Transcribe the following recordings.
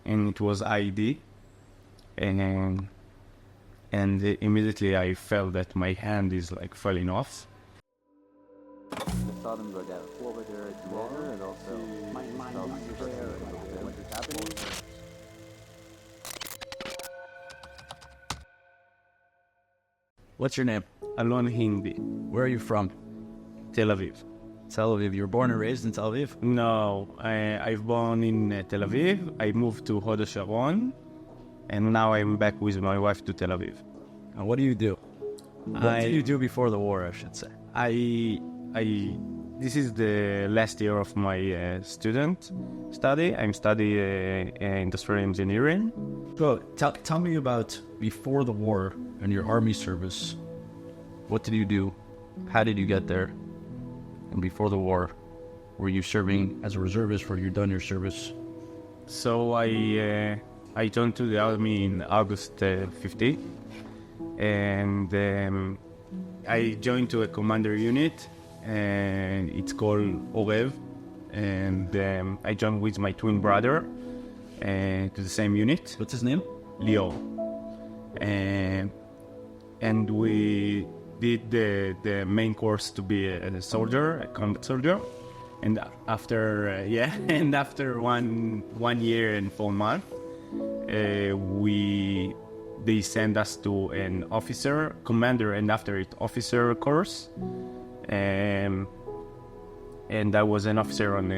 and it was IED, and immediately I felt that my hand is like falling off. I saw them go down over there tomorrow, and also my mind is there, what is happening. What's your name? Alon Hindi, Where are you from? Tel Aviv. Tel Aviv. You were born and raised in Tel Aviv? No, I've born in Tel Aviv. I moved to Hod HaSharon, and now I'm back with my wife to Tel Aviv. And what do you do? What did you do before the war, I should say? This is the last year of my student study. I'm studying industrial engineering. So tell me about before the war and your army service. What did you do? How did you get there? And before the war, were you serving as a reservist or you done your service? So I joined to the army in August 15, and I joined to a commander unit, and it's called Orev, and I joined with my twin brother to the same unit. What's his name? Lior. And we did the main course to be a soldier, a combat soldier. And after and after one year and 4 months, they sent us to an officer, commander, and after it officer course. And I was an officer on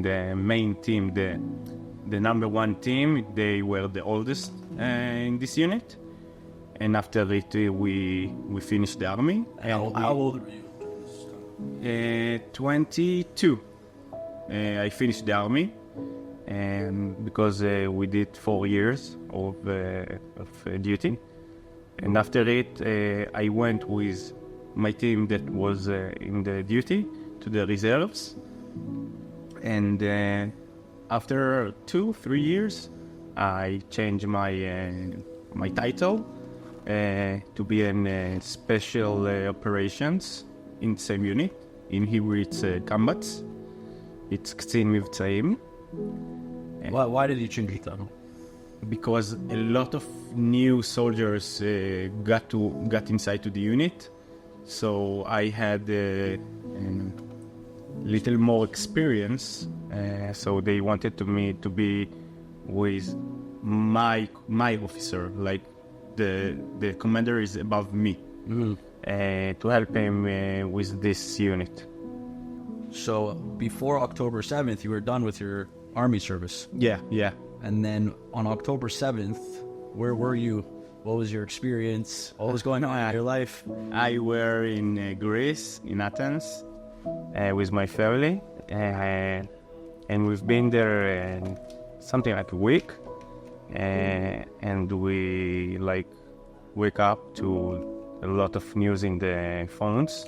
the main team, the number one team. They were the oldest in this unit. And after it, we finished the army. How old were you? 22. I finished the army, and because we did 4 years of duty. And after it, I went with my team that was in the duty to the reserves. And after 2-3 years, I changed my title to be in special operations in the same unit. In Hebrew, it's combats. It's K'tzin Mivtzaim. Why did you change your title? Because a lot of new soldiers got inside to the unit, so I had a little more experience. So they wanted me to be with my officer, like the commander is above me, to help him with this unit. So before October 7th, you were done with your army service. Yeah. And then on October 7th, where were you? What was your experience? What was going on in your life? I were in Greece, in Athens, with my family, and we've been there something like a week, and we like wake up to a lot of news in the phones,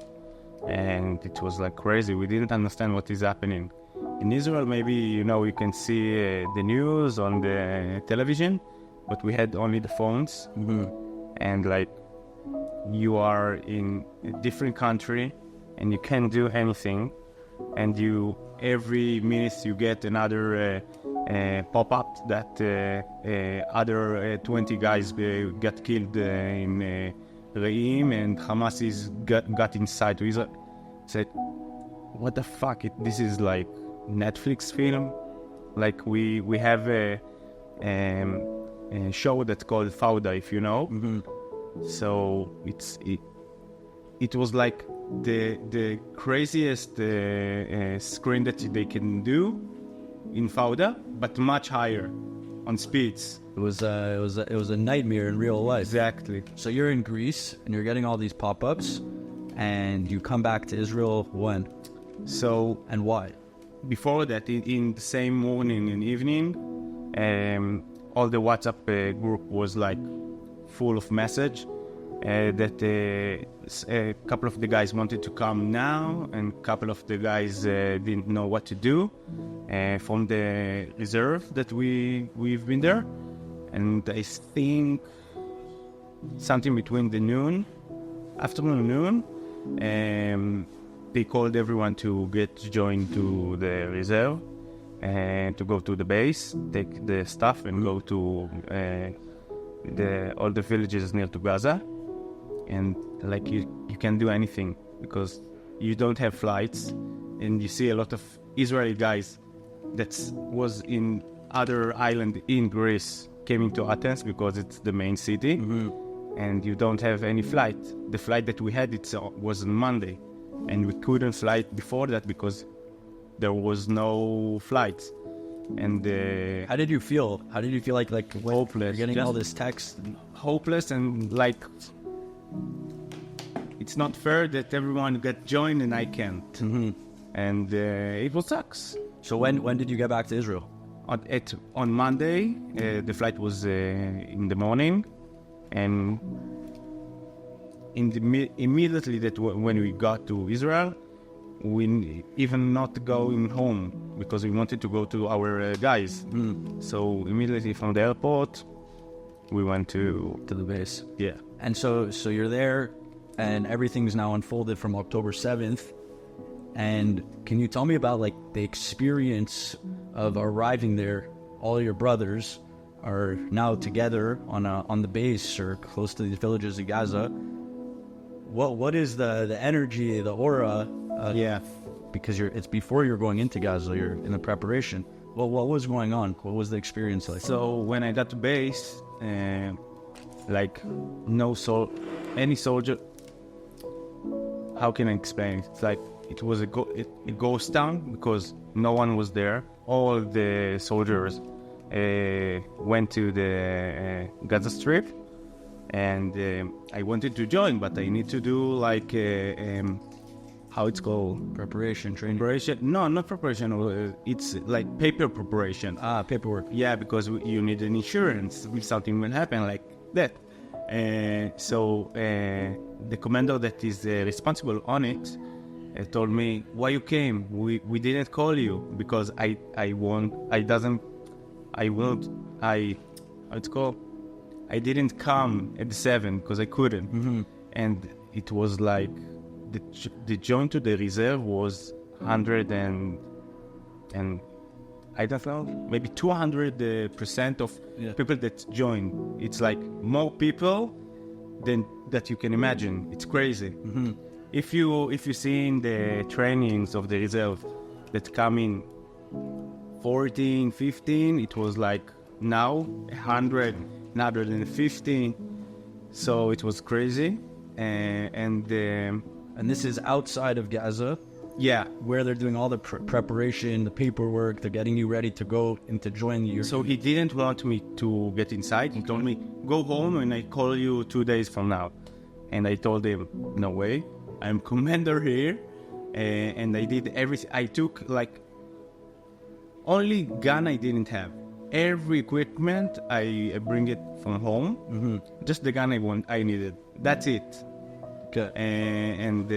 and it was like crazy. We didn't understand what is happening. In Israel, maybe, you can see the news on the television, but we had only the phones. And like, you are in a different country and you can't do anything. And every minute you get another pop-up that other 20 guys got killed in Re'im, and Hamas got inside to Israel. Said, what the fuck? This is like Netflix film. Like we have a show that's called Fauda, if you know. So it was like the craziest screen that they can do in Fauda, but much higher on speeds. It was a nightmare in real life. Exactly. So you're in Greece and you're getting all these pop-ups, and you come back to Israel when? So, and why? Before that, in the same morning and evening, all the WhatsApp group was like full of message that a couple of the guys wanted to come now, and a couple of the guys didn't know what to do from the reserve that we've been there. And I think something between the afternoon and noon, they called everyone to get joined to the reserve, to go to the base, take the stuff, and go to all the villages near to Gaza. And like you can't do anything because you don't have flights, and you see a lot of Israeli guys that was in other island in Greece came to Athens because it's the main city, and you don't have any flight. The flight that we had was on Monday, and we couldn't fly before that because there was no flights. And how did you feel? How did you feel like hopeless, you're getting just all this text? Hopeless, and like it's not fair that everyone got joined and I can't. And it was sucks. So when did you get back to Israel? On Monday, the flight was in the morning, and immediately when we got to Israel, we even not going home because we wanted to go to our guys. So immediately from the airport, we went to the base. Yeah. And so you're there, and everything's now unfolded from October 7th. And can you tell me about like the experience of arriving there? All your brothers are now together on the base or close to the villages of Gaza. What is the energy, the aura? Yeah, because it's before you're going into Gaza. You're in the preparation. Well, what was going on? What was the experience like? So when I got to base, like any soldier. How can I explain? It's like it was a ghost town because no one was there. All the soldiers went to the Gaza Strip, and I wanted to join, but I need to do like how it's called? Preparation, training. Preparation? No, not preparation. It's like paper preparation. Paperwork. Yeah, because you need an insurance if something will happen like that. So the commander that is responsible on it told me, why you came? We didn't call you because I didn't come at 7 because I couldn't. And it was like the join to the reserve was 100 and I don't know, maybe 200% of people that join. It's like more people than that you can imagine. It's crazy. If you see in the trainings of the reserve that come in 14, 15, it was like now 100, 150. So it was crazy. And this is outside of Gaza. Yeah, where they're doing all the preparation, the paperwork, they're getting you ready to go and to join you. So he didn't want me to get inside. He told me, go home and I call you 2 days from now. And I told him, no way, I'm commander here. And I did everything. I took like, only gun I didn't have. Every equipment, I bring it from home. Just the gun I needed. That's it. Okay. And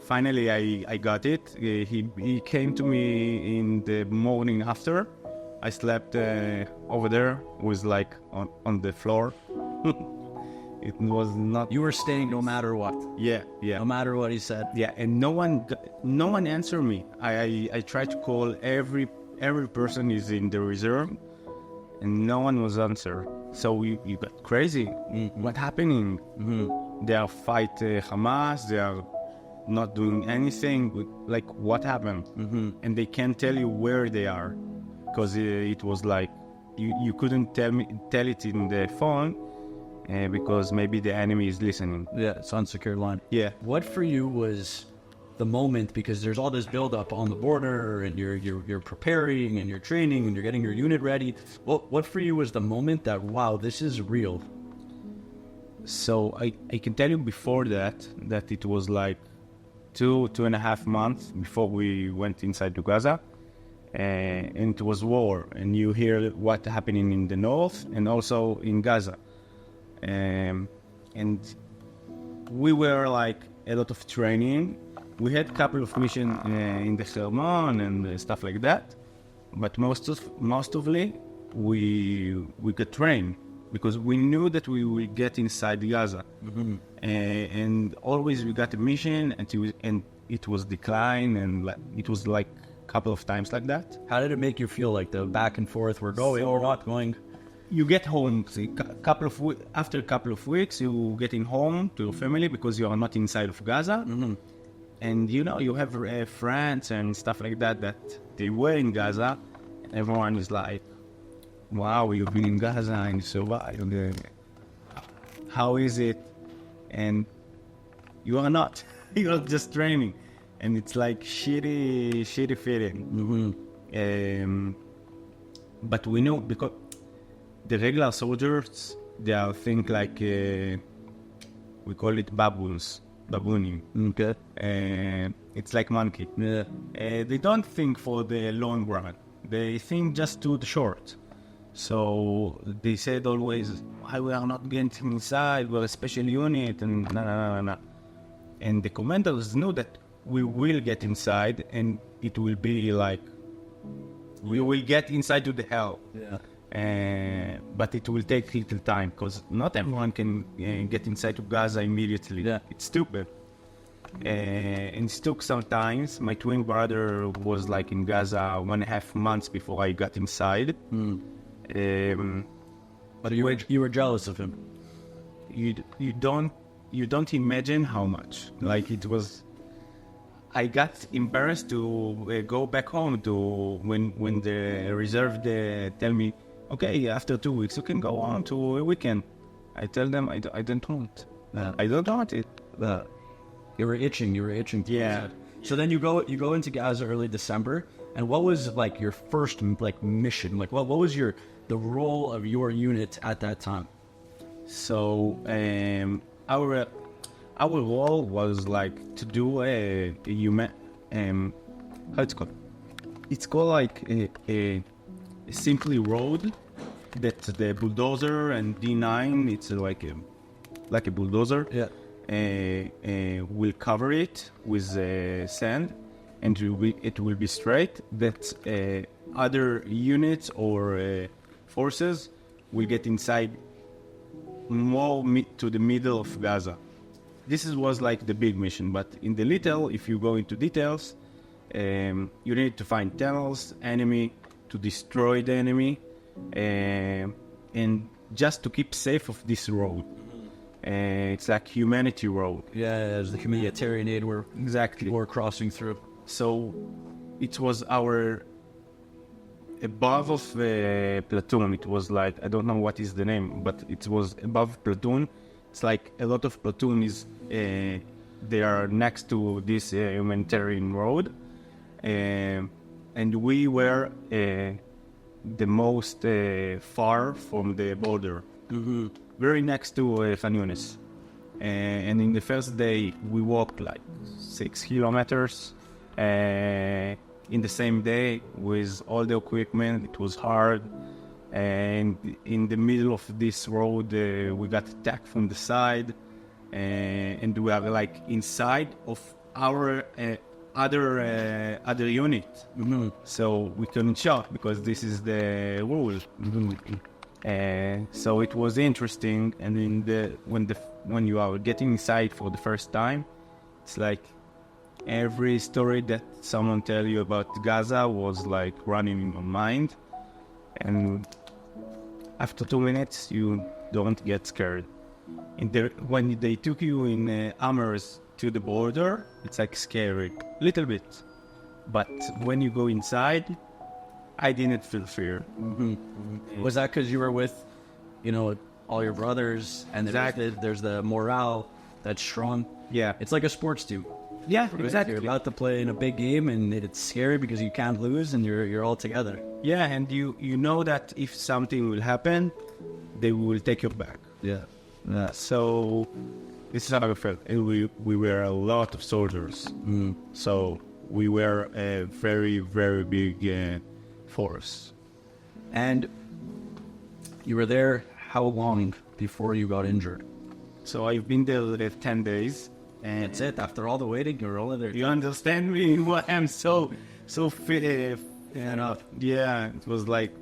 finally, I got it. He came to me in the morning after. I slept over there. Was like on the floor. It was not. You were staying no matter what. Yeah. No matter what he said. Yeah, and no one answered me. I tried to call every person is in the reserve, and no one was answered. So you got crazy. What happening? They are fight Hamas. They are not doing anything. Like what happened? And they can't tell you where they are because it was like you couldn't tell it in the phone because maybe the enemy is listening. Yeah, it's on secure line. Yeah. What for you was the moment, because there's all this build up on the border and you're preparing and you're training and you're getting your unit ready. What for you was the moment that, wow, this is real? So I can tell you before that it was like 2.5 months before we went inside to Gaza, and it was war, and you hear what happening in the north and also in Gaza, and we were like a lot of training. We had a couple of missions in the Hermon and stuff like that, but mostly we got trained because we knew that we will get inside Gaza, and always we got a mission and it was decline, and it was like couple of times like that. How did it make you feel, like the back and forth, we're going or not going? You get home, after a couple of weeks, you getting home to your family because you are not inside of Gaza. Mm-hmm. And you have friends and stuff like that they were in Gaza. Everyone is like, wow, you've been in Gaza and you survived. How is it? And you are not. You're just training. And it's like shitty feeling. Mm-hmm. But we know because the regular soldiers, they are think like, we call it babooning. Okay. It's like monkey. Yeah. They don't think for the long run. They think just to the short. So they said always, why we are not getting inside, we're a special unit, and no. And the commanders knew that we will get inside, and it will be like, we will get inside to the hell. Yeah. But it will take little time, because not everyone can get inside to Gaza immediately. Yeah. It's stupid. And it took some time. My twin brother was like in Gaza 1.5 months before I got inside. But you were jealous of him. You don't imagine how much. Like it was. I got embarrassed to go back home to when the reserve tell me, okay, after 2 weeks you can go on to a weekend. I tell them I don't want. I don't want it. You were itching. Yeah. So then you go into Gaza early December, and what was like your first like mission? Like what was the role of your unit at that time? So our role was like to do a human how it's called? It's called like a simply road that the bulldozer and D9. It's like a bulldozer. Yeah. Will cover it with sand, and it will be straight. That other units or forces will get inside more to the middle of Gaza. This was like the big mission, but in the little, if you go into details, you need to find tunnels, enemy, to destroy the enemy, and just to keep safe of this road. It's like humanity road. Yeah, there's the humanitarian aid where Exactly. people were crossing through. So it was our above of platoon. It was like, I don't know what is the name, but it was above platoon. It's like a lot of platoon is they are next to this humanitarian road, and we were the most far from the border. Mm-hmm. Very next to Khan Yunis. And in the first day, we walked like 6 kilometers in the same day with all the equipment. It was hard. And in the middle of this road, we got attacked from the side. And we are like inside of our other unit. Mm-hmm. So we couldn't shout because this is the rule. So it was interesting, and when you are getting inside for the first time, it's like every story that someone tell you about Gaza was like running in your mind, and after 2 minutes you don't get scared. When they took you in Hammers to the border, it's like scary, little bit, but when you go inside, I didn't feel fear. Mm-hmm. Mm-hmm. Was that because you were with, all your brothers, and there's the morale that's strong? Yeah. It's like a sports team. Yeah, Right? exactly. You're about to play in a big game, and it's scary because you can't lose, and you're all together. Yeah, and you know that if something will happen, they will take you back. Yeah. So this is how I felt. And we were a lot of soldiers. So we were a very, very big force. And you were there how long before you got injured? So I've been there 10 days. And That's it. After all the waiting, you're only there. you understand me? Why I'm so fit. Enough. Yeah, it was like,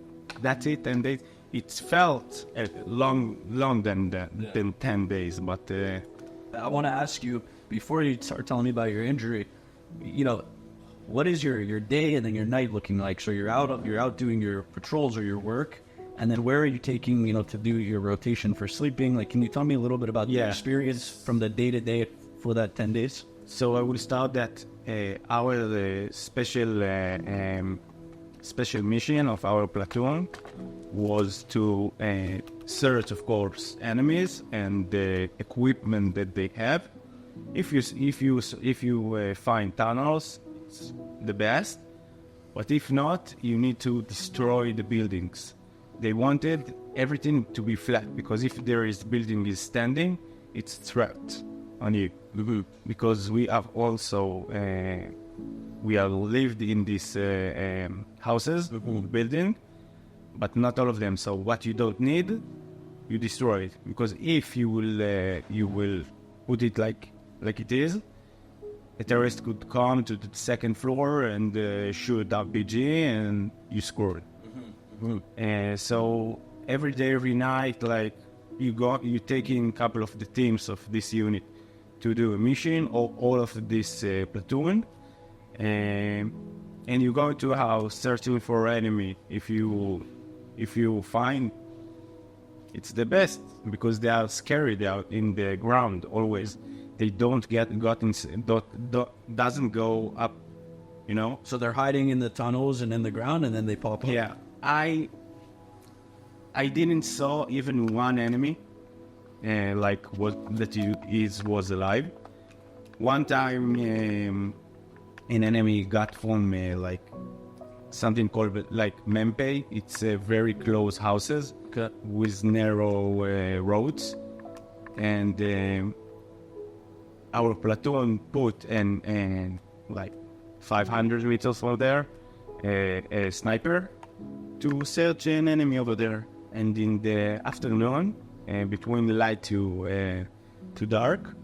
that's it. And it felt long than 10 days. But I want to ask you, before you start telling me about your injury, what is your day and then your night looking like? So you're out doing your patrols or your work, and then where are you taking, to do your rotation for sleeping? Like, can you tell me a little bit about your experience from the day to day for that 10 days? So I will start that our special mission of our platoon was to search, of course, enemies and the equipment that they have. If you find tunnels, it's the best. But if not, you need to destroy the buildings. They wanted everything to be flat, because if there is building is standing, it's threat on you. Mm-hmm. Because we have also we have lived in these houses, building, but not all of them. So what you don't need, you destroy it. Because if you will put it like it is, a terrorist could come to the second floor and shoot RPG, and you screwed. So every day, every night, like you taking a couple of the teams of this unit to do a mission, or all of this platoon, and you go to a house searching for enemy. If you find, it's the best, because they are scary. They are in the ground always. They don't doesn't go up, So they're hiding in the tunnels and in the ground, and then they pop up. Yeah, I didn't saw even one enemy, was alive. One time, an enemy got from something called Mempe. It's very close houses with narrow roads, and our platoon put and 500 meters from there a sniper to search an enemy over there. And in the afternoon, between light to dark,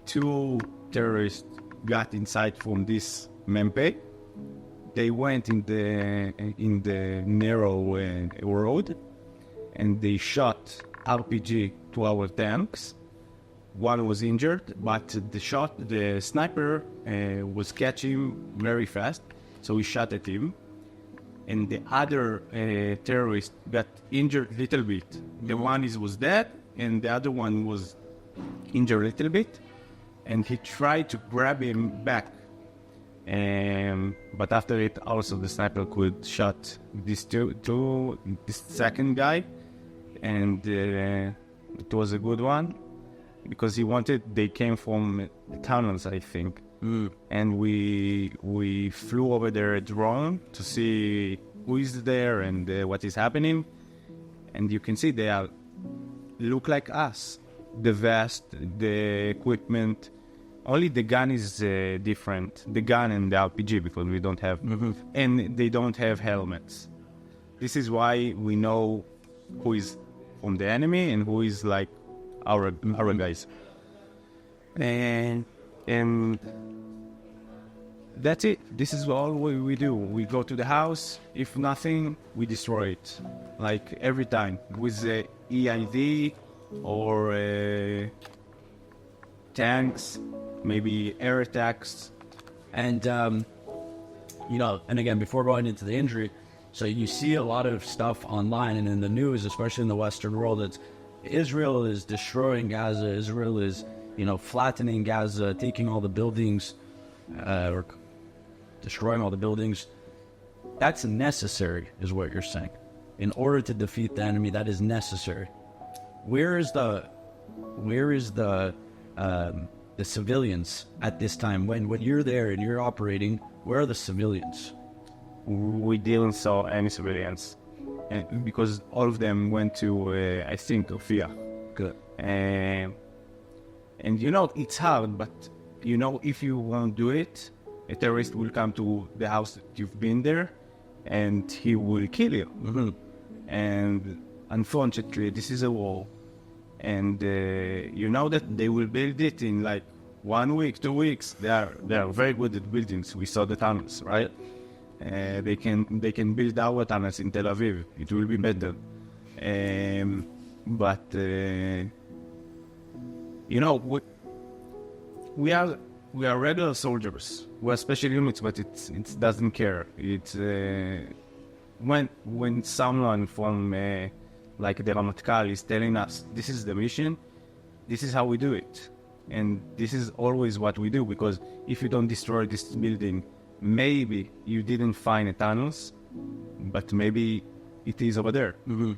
two terrorists got inside from this Mempe. They went in the narrow road, and they shot RPG to our tanks. One was injured, but the sniper was catching very fast, so we shot at him. And the other terrorist got injured a little bit. The one was dead, and the other one was injured a little bit. And he tried to grab him back. But after it, also the sniper could shot this second guy. And it was a good one, because they came from tunnels, I think. And we flew over there a drone to see who is there and what is happening. And you can see they look like us. The vest, the equipment, only the gun is different. The gun and the RPG, because we don't have, and they don't have helmets. This is why we know who is from the enemy and who is our guys. And that's it. This is all we do. We go to the house. If nothing, we destroy it. Every time. With the EID or tanks, maybe air attacks. And, and again, before going into the injury, so you see a lot of stuff online and in the news, especially in the Western world, it's Israel is destroying Gaza. Israel is, flattening Gaza, taking all the buildings, or destroying all the buildings. That's necessary, is what you're saying. In order to defeat the enemy, that is necessary. Where is the civilians at this time? When you're there and you're operating, where are the civilians? We didn't saw any civilians, because all of them went to, I think, Ofia. Good. And it's hard, but if you won't do it, a terrorist will come to the house that you've been there, and he will kill you. And unfortunately, this is a war, and that they will build it in 1 week, 2 weeks. They are very good at buildings. We saw the tunnels, right? They can build our tunnels in Tel Aviv. It will be better. But we are regular soldiers. We're special units, but it doesn't care. It's when someone from like the Ramatkal is telling us this is the mission, this is how we do it, and this is always what we do. Because if you don't destroy this building, maybe you didn't find a tunnels, but maybe it is over there. Mm-hmm.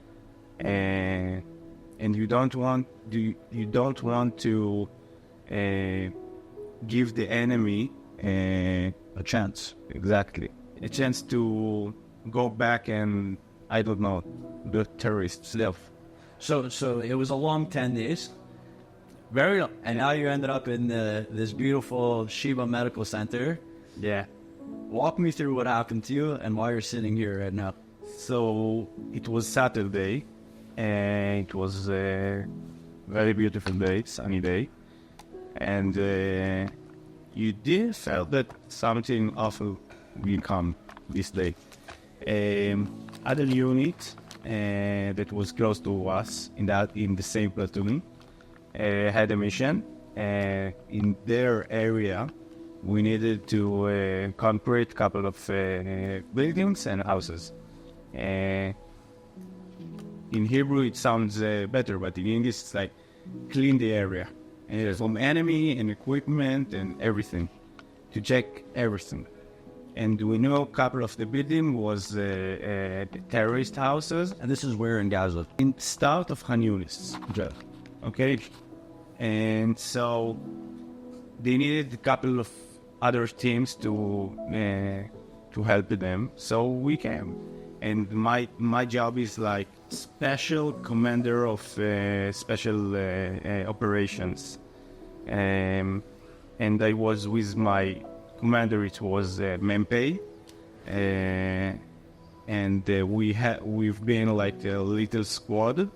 And you don't want to give the enemy A chance. exactly a chance to go back and, I don't know, the terrorist stuff. So it was a long 10 days. Very long. And now you ended up in this beautiful Sheba Medical Center. Yeah. Walk me through what happened to you and why you're sitting here right now. So it was Saturday, and it was a very beautiful day, sunny day, and you did feel that something awful will come this day. Other unit that was close to us in the same platoon had a mission. In their area, we needed to concrete a couple of buildings and houses. In Hebrew it sounds better, but in English it's like clean the area from enemy and equipment and everything, to check everything. And we know a couple of the building was terrorist houses. And this is where in Gaza? In start of Khan Yunis. Okay, and so they needed a couple of other teams to help them. So we came, and my job is like special commander of special operations, and I was with my commander. It was Mempe, and we've been like a little squad,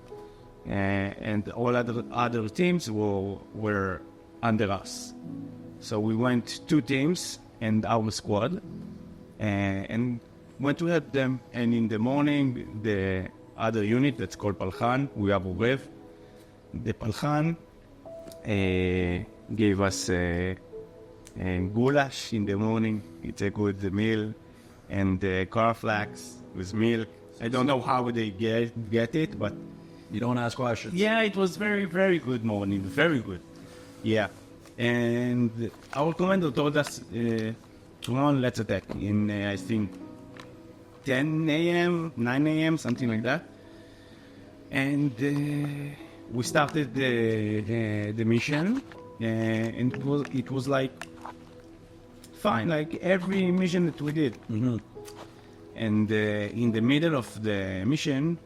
and all other teams were under us. So we went 2 teams and our squad, and went to help them. And in the morning, the other unit that's called Palchan, we have Rev. The Palchan gave us a goulash in the morning. It's a good meal, and cornflakes with milk. I don't know how they get it, but You don't ask questions. yeah, it was very, very good morning. Very good. Yeah. And our commander told us, come on, let's attack. In, I think, 10 a.m., 9 a.m., something like that. And we started the mission. And it was like fine, like every mission that we did. Mm-hmm. And in the middle of the mission,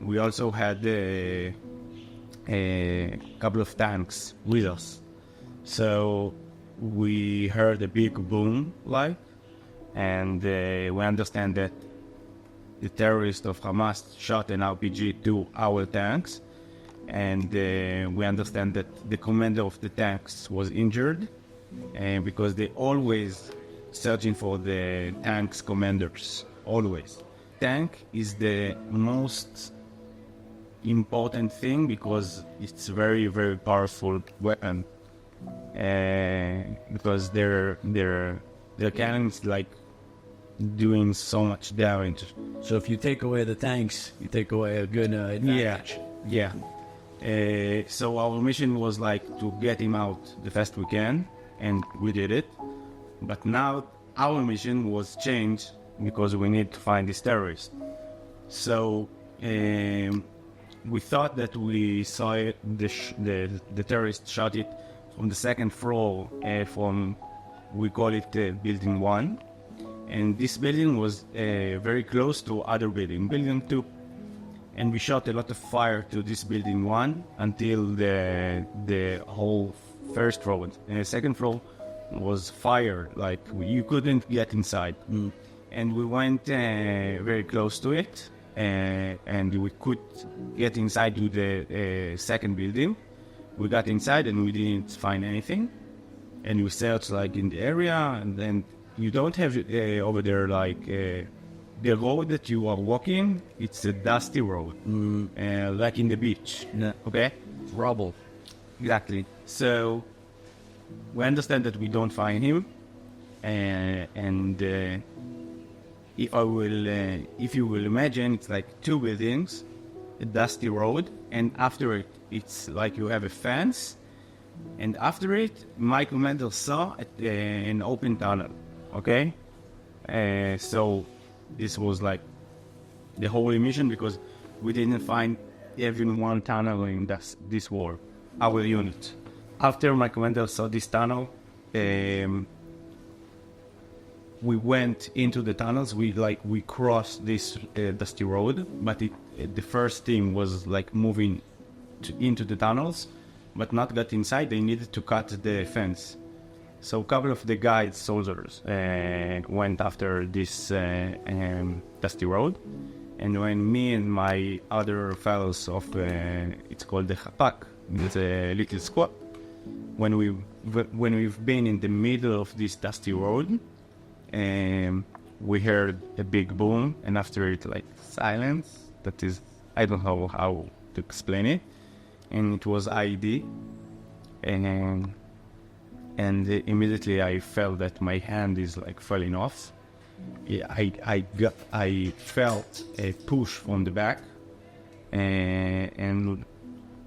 we also had a couple of tanks with us. So we heard a big boom, and we understand that the terrorists of Hamas shot an RPG to our tanks, and we understand that the commander of the tanks was injured, because they always searching for the tanks commanders, always. Tank is the most important thing because it's very, very powerful weapon. Because their cannons like doing so much damage. So if you take away the tanks, you take away a good advantage. Yeah. So our mission was like to get him out the best we can, and we did it. But now our mission was changed because we need to find this terrorist. So we thought that we saw it, the terrorist shot it from the second floor, from, we call it building 1. And this building was very close to other building 2. And we shot a lot of fire to this building 1 until the whole first floor. Second floor was fired, like you couldn't get inside. And we went very close to it, and we could get inside to the second building. We got inside and we didn't find anything. And we searched like in the area, and then you don't have over there like the road that you are walking. It's a dusty road, like in the beach. Yeah. Okay, Rubble. exactly. So we understand that we don't find him, and if you will imagine, it's like two buildings, a dusty road, and after it, it's like you have a fence, and after it, Michael Mendel saw an open tunnel. Okay, so this was like the whole emission because we didn't find even one tunnel in this war, our unit. After Michael Mendel saw this tunnel, we went into the tunnels. We crossed this dusty road, but the first thing was like moving into the tunnels, but not got inside. They needed to cut the fence. So a couple of the guides, soldiers, went after this dusty road, and when me and my other fellows of it's called the Chapak, it's a little squad. When we've been in the middle of this dusty road, we heard a big boom, and after it, like silence. That is, I don't know how to explain it, and it was IED, and immediately I felt that my hand is like falling off. I felt a push from the back, and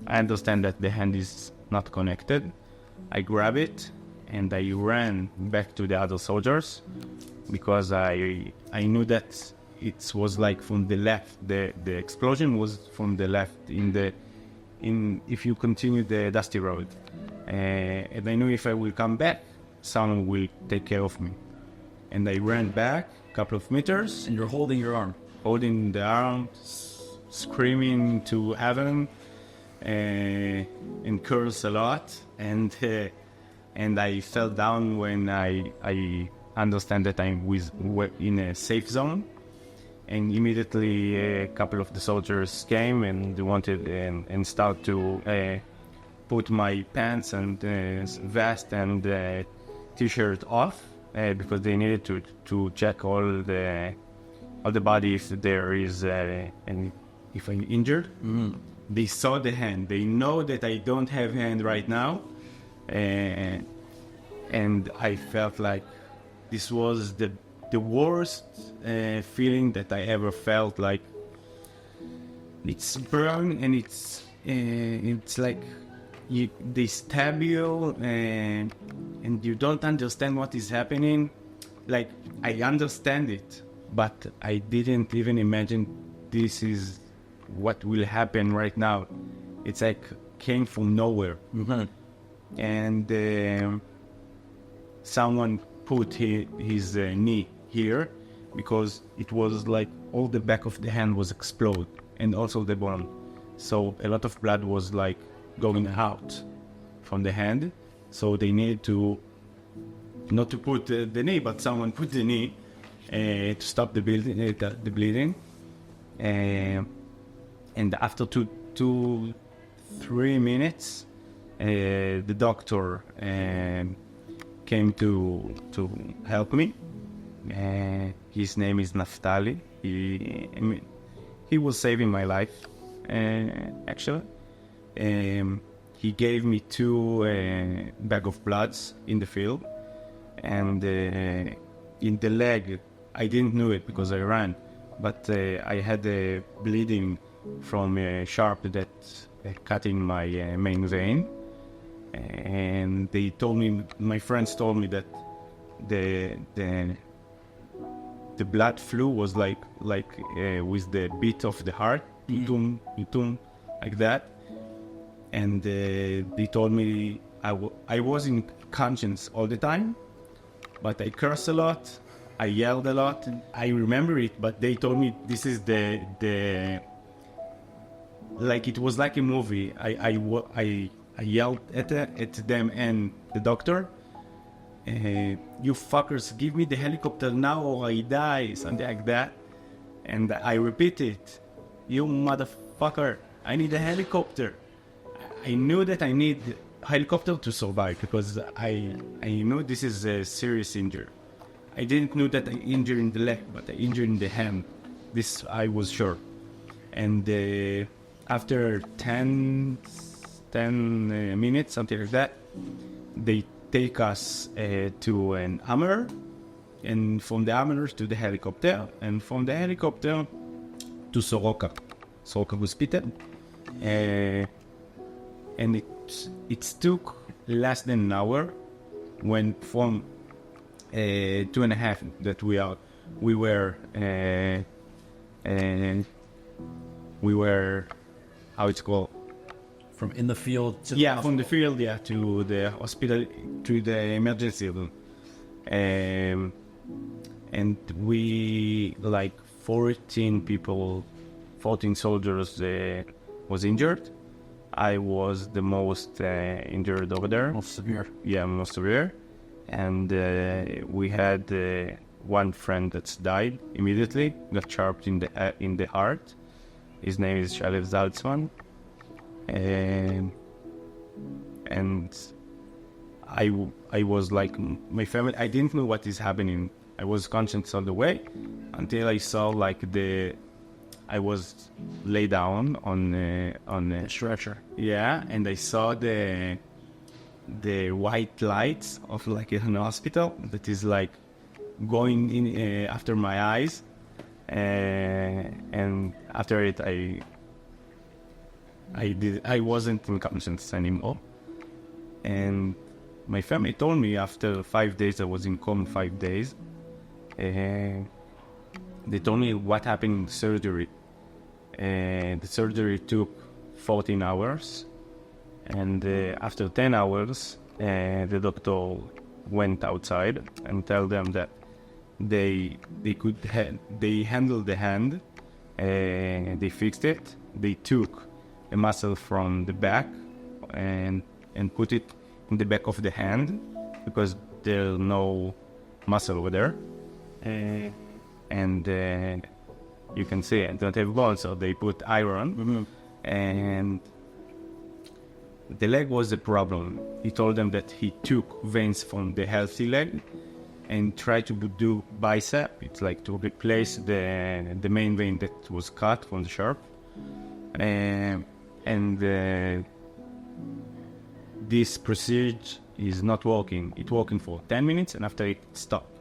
I understand that the hand is not connected. I grab it and I ran back to the other soldiers because I knew that it was like from the left. The explosion was from the left if you continue the dusty road, and I knew if I will come back, someone will take care of me. And I ran back a couple of meters. And you're holding your arm. Holding the arm, screaming to heaven, and curse a lot. And I fell down when I understand that I'm in a safe zone. And immediately a couple of the soldiers came and wanted and start to put my pants and vest and t-shirt off. Because they needed to check all the body if there is and if I'm injured. They saw the hand. They know that I don't have hand right now, and I felt like this was the worst feeling that I ever felt. Like it's burn and it's like they stab you and you don't understand what is happening. Like, I understand it, but I didn't even imagine this is what will happen right now. It's like came from nowhere. And someone put his knee here because it was like all the back of the hand was exploded and also the bone. So a lot of blood was like going out from the hand. So they needed to, not to put the knee, but someone put the knee to stop the bleeding. And after 3 minutes, the doctor came to help me. His name is Naftali. He was saving my life, actually. He gave me 2 bags of bloods in the field, and in the leg, I didn't know it because I ran, but I had a bleeding from a sharp that cutting my main vein, and they told me, my friends told me that the blood flow was like with the beat of the heart, tum, like that. And they told me I was in conscience all the time, but I cursed a lot, I yelled a lot. I remember it, but they told me this is the like it was like a movie. I yelled at them and the doctor, you fuckers, give me the helicopter now or I die, something like that. And I repeat it, you motherfucker, I need a helicopter. I knew that I need a helicopter to survive because I knew this is a serious injury. I didn't know that I injured in the leg, but I injured in the hand. This I was sure. And after 10 minutes, something like that, they take us to an Hammer, and from the Hammer to the helicopter, and from the helicopter to Soroka Hospital. And it took less than an hour when from 2.5 that we were how it's called. From in the field to From the field, to the hospital, to the emergency room. And we, like 14 soldiers was injured. I was the most injured over there. most severe. Yeah, most severe. And we had one friend that's died immediately, got sharped in the heart. His name is Shalev Zaltzman. And I was like, my family, I didn't know what is happening. I was conscious all the way until I saw like I was laid down on a Stretcher. Yeah, and I saw the white lights of like an hospital that is like going in after my eyes, and after it I wasn't in conscience anymore. And my family told me after 5 days, I was in coma 5 days. They told me what happened in the surgery. The surgery took 14 hours. And after 10 hours, the doctor went outside and told them that they handled the hand, they fixed it. They took a muscle from the back and put it in the back of the hand because there's no muscle over there. And you can see I don't have bones, so they put iron. And the leg was a problem. He told them that he took veins from the healthy leg and tried to do bicep. It's like to replace the main vein that was cut from the sharp. And this procedure is not working. It's working for 10 minutes and after it stopped.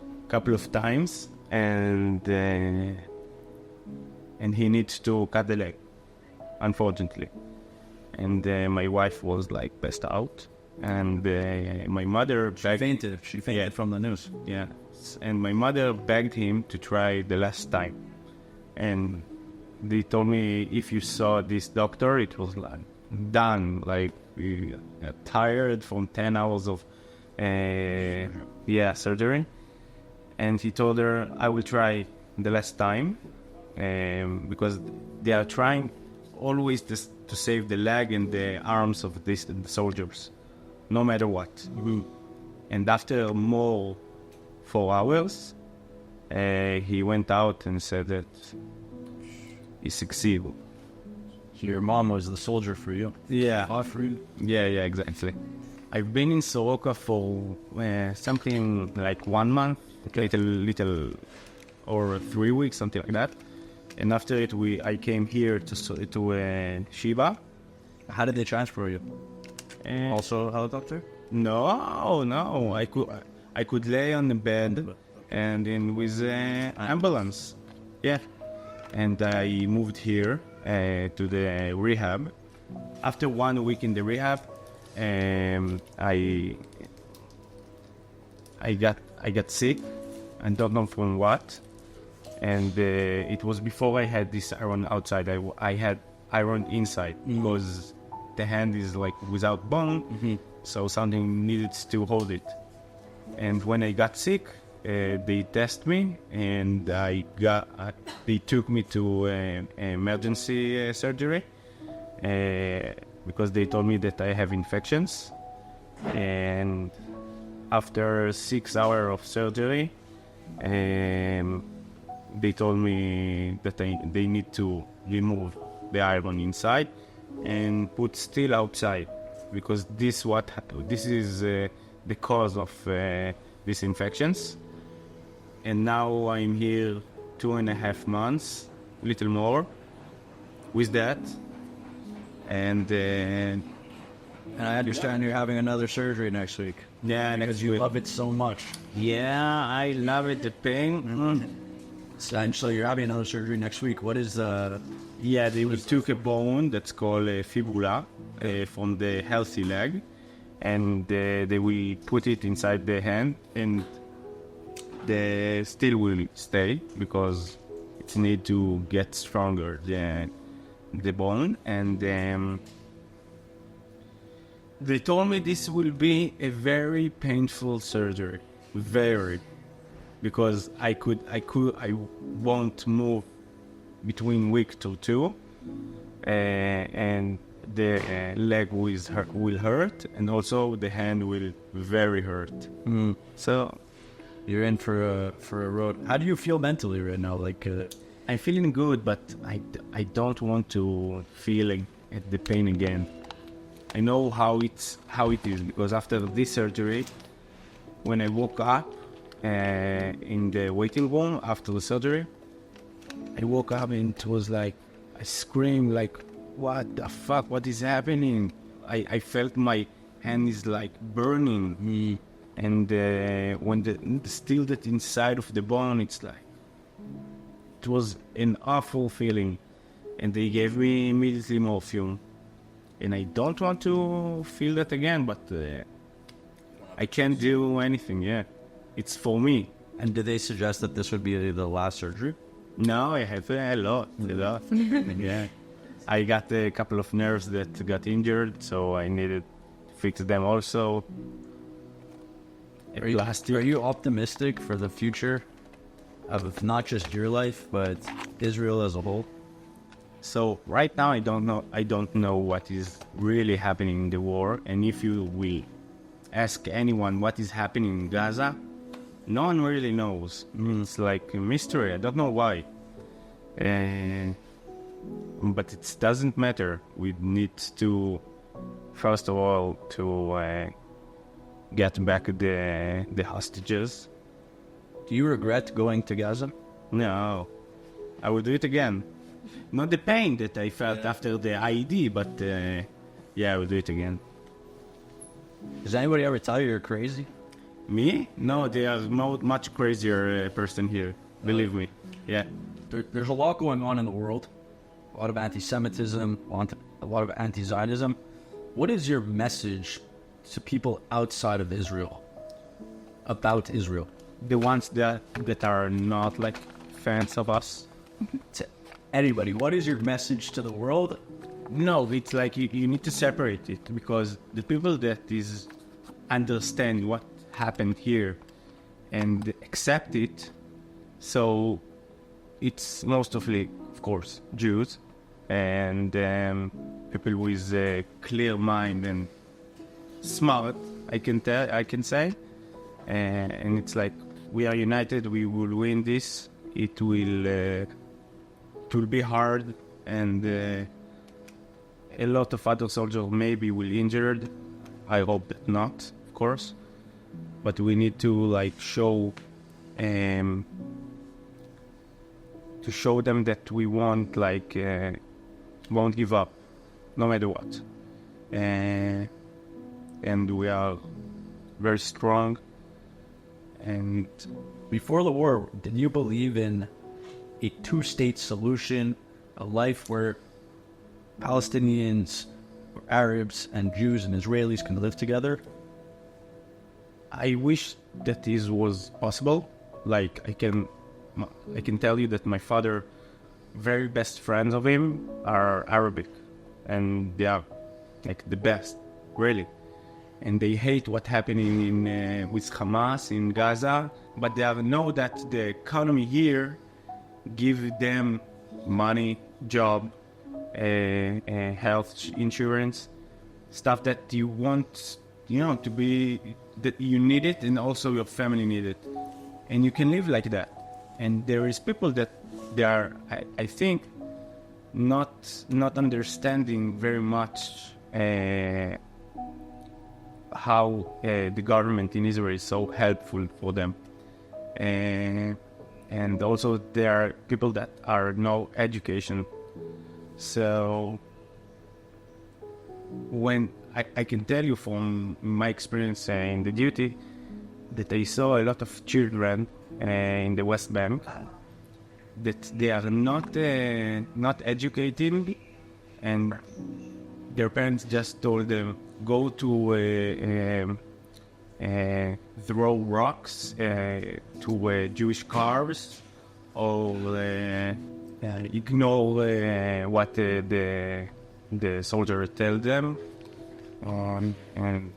A couple of times, and he needs to cut the leg, unfortunately. And my wife was like passed out, and my mother begged. She fainted from the news. Yeah, and my mother begged him to try the last time, and they told me if you saw this doctor, it was like done. Like we got tired from 10 hours of surgery, and he told her I will try the last time because they are trying always to save the leg and the arms of the soldiers, no matter what. And after more 4 hours, he went out and said that he succeeded. Your mom was the soldier for you. Yeah. Fought for you. Yeah, exactly. I've been in Soroka for something like 1 month, little, or 3 weeks, something like that. And after it, I came here to Shiva. How did they transfer you? Also a helicopter? No. I could lay on the bed, and then with ambulance. Yeah. And I moved here to the rehab. After 1 week in the rehab, I got sick. I don't know from what. And it was before I had this iron outside. I had iron inside because the hand is like without bone, so something needed to hold it. And when I got sick, they tested me, and they took me to emergency surgery because they told me that I have infections. And after 6 hours of surgery, they told me that they need to remove the iron inside and put steel outside because this is the cause of these infections. And now I'm here 2.5 months, little more, with that. And And I understand you're having another surgery next week. Yeah, Because you love it so much. Yeah, I love it. The pain. So you're having another surgery next week. What is Yeah, they will took a bone that's called fibula from the healthy leg, and they will put it inside the hand, and the still will stay because it need to get stronger the bone. And they told me this will be a very painful surgery, very, because I won't move between week to two, and the leg will hurt, and also the hand will very hurt. So you're in for a road? How do you feel mentally right now? Like, I'm feeling good, but I don't want to feel the pain again. I know how it is, because after this surgery, when I woke up in the waiting room after the surgery, I woke up and it was like, I screamed like, what the fuck, what is happening? I felt my hand is like burning. And when still that inside of the bone, it's like, it was an awful feeling. And they gave me immediately morphine. And I don't want to feel that again, but I can't do anything, yeah. It's for me. And did they suggest that this would be the last surgery? No, I have a lot. Yeah. I got a couple of nerves that got injured, so I needed to fix them also. Are you optimistic for the future of not just your life, but Israel as a whole? So right now I don't know what is really happening in the war, and if you will ask anyone what is happening in Gaza, no one really knows. It's like a mystery. I don't know why. But it doesn't matter. We need to, first of all, to get back the hostages. Do you regret going to Gaza? No, I will do it again. Not the pain that I felt after the IED, but yeah, I will do it again. Does anybody ever tell you you're crazy? Me? No, they are much crazier person here. Believe me. Yeah. There's a lot going on in the world. A lot of anti-Semitism, a lot of anti-Zionism. What is your message to people outside of Israel about Israel? The ones that are not like fans of us. To anybody, what is your message to the world? No, it's like you need to separate it, because the people that is understand what happened here and accept it, so it's mostly, of course, Jews and people with a clear mind and smart, I can say, and it's like, we are united, we will win this. It will be hard, and a lot of other soldiers maybe will injured. I hope that not, of course, but we need to like show them that we won't give up, no matter what, and we are very strong. And before the war, did you believe in a two-state solution, a life where Palestinians, or Arabs, and Jews and Israelis can live together? I wish that this was possible. Like, I can tell you that my father, very best friends of him are Arabic, and they are like the best, really. And they hate what's happening with Hamas in Gaza, but they know that the economy here give them money, job, health insurance, stuff that you want, to be, that you need it, and also your family need it, and you can live like that. And there is people that they are, I think, not understanding very much how the government in Israel is so helpful for them, and also there are people that are no education. So when I can tell you from my experience in the duty that I saw a lot of children in the West Bank that they are not educated, and their parents just told them go to throw rocks to Jewish cars, or ignore what the soldier tell them, and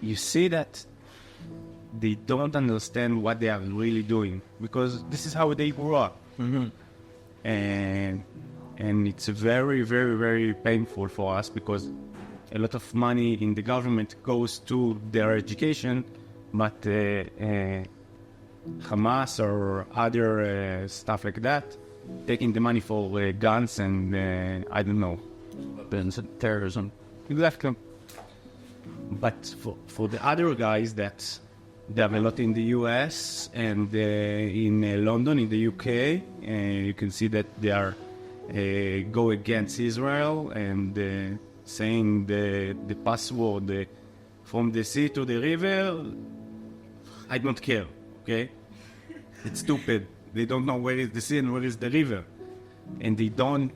you see that they don't understand what they are really doing, because this is how they grew up. And it's very, very, very painful for us, because a lot of money in the government goes to their education, but Hamas or other stuff like that, taking the money for guns and I don't know, Weapons and terrorism. exactly. But for the other guys that they have a lot in the US and in London, in the UK, you can see that they are go against Israel and saying the password from the sea to the river, I don't care, okay? It's stupid. They don't know where is the sea and where is the river. And they don't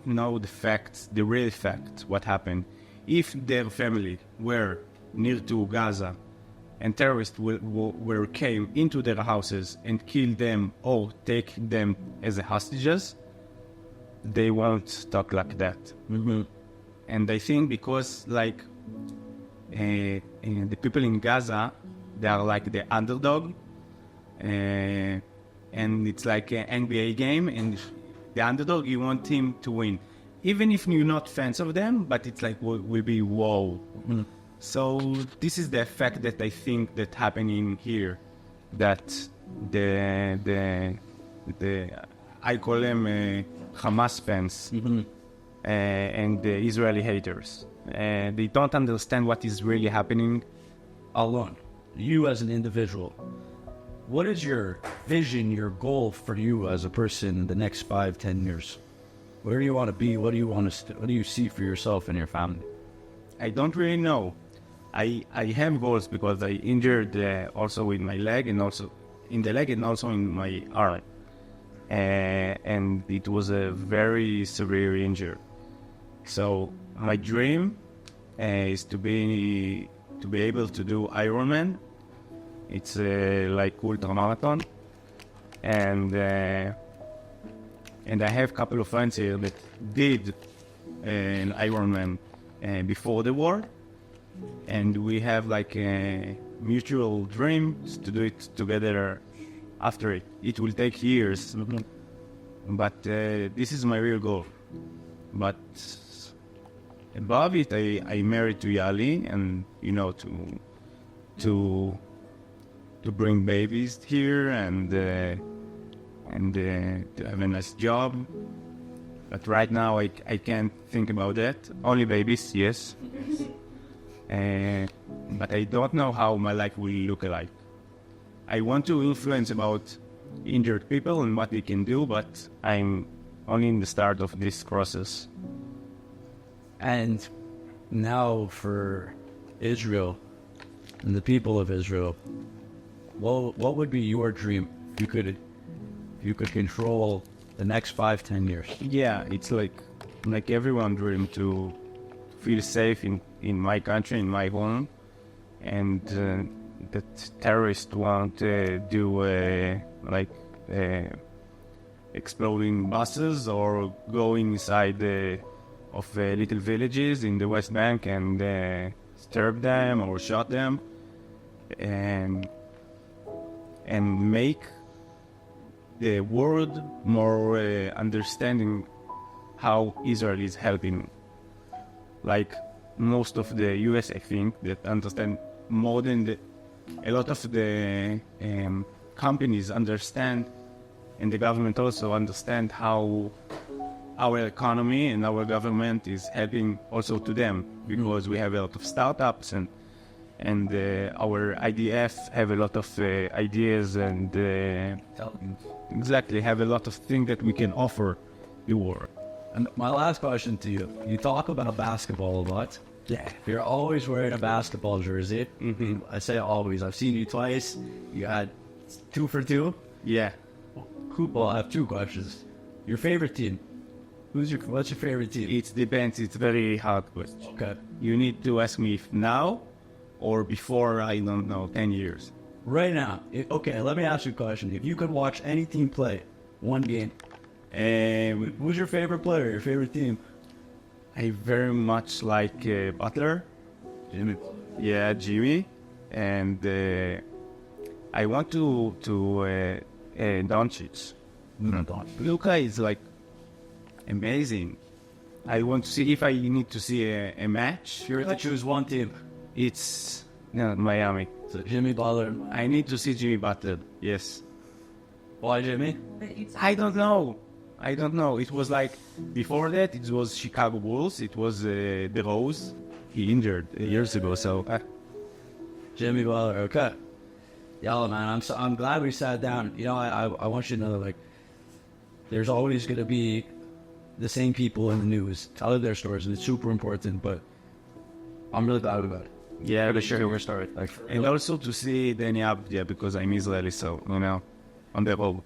know the facts, the real facts, what happened. If their family were near to Gaza and terrorists came into their houses and killed them or take them as hostages, they won't talk like that. And I think because like the people in Gaza, they are like the underdog, and it's like an NBA game, and the underdog, you want him to win, even if you're not fans of them, but it's like will be wow. So this is the effect that I think that happening here, that the I call them Hamas fans and the Israeli haters. They don't understand what is really happening. Alon, you as an individual, what is your vision, your goal for you as a person in the next 5-10 years? Where do you want to be? What do you want to? What do you see for yourself and your family? I don't really know. I have goals because I injured also in my leg, and also in the leg, and also in my arm, and it was a very severe injury. So my dream is to be able to do Ironman. It's like ultra marathon, and I have a couple of friends here that did an Ironman before the war, and we have like a mutual dreams to do it together after it. It will take years, but this is my real goal. But above it, I married to Yali, and to bring babies here and to have a nice job. But right now I can't think about that. Only babies, yes. But I don't know how my life will look like. I want to influence about injured people and what they can do, but I'm only in the start of this process. And now for Israel and the people of Israel, what would be your dream if you could control the next 5-10 years? Yeah, it's like everyone dream to feel safe in my country, in my home, and that terrorists won't do exploding buses or going inside of little villages in the West Bank and disturb them or shot them, and make the world more understanding how Israel is helping. Like most of the US, I think, that understand more than a lot of the companies understand, and the government also understand how our economy and our government is helping also to them, because we have a lot of startups and our IDF have a lot of ideas and exactly have a lot of things that we can offer the world. And my last question to you: you talk about basketball a lot, Yeah. You're always wearing a basketball jersey. Mm-hmm. I say always. I've seen you twice. You had 2 for 2. Yeah. Cool. Well, I have 2 questions. Your favorite team? What's your favorite team? It depends. It's very hard question. Okay. You need to ask me if now or before, I don't know, 10 years. Right now. Okay, let me ask you a question. If you could watch any team play one game, who's your favorite player, your favorite team? I very much like Butler. Jimmy. Yeah, Jimmy. And I want to Doncic. Luka is like amazing. I want to see if I need to see a match. If you were to choose one team, It's Miami. so Jimmy Butler. I need to see Jimmy Butler. Yes. Why Jimmy? I don't know. It was like before that. It was Chicago Bulls. It was the Rose. He injured years ago. So Jimmy Butler. Okay. Yeah, man. I'm glad we sat down. You know, I want you to know, like, there's always gonna be the same people in the news telling their stories, and it's super important. But I'm really glad about it. yeah, To share your story. Like, and also to see Danny Abdia because I'm Israeli. So on the road.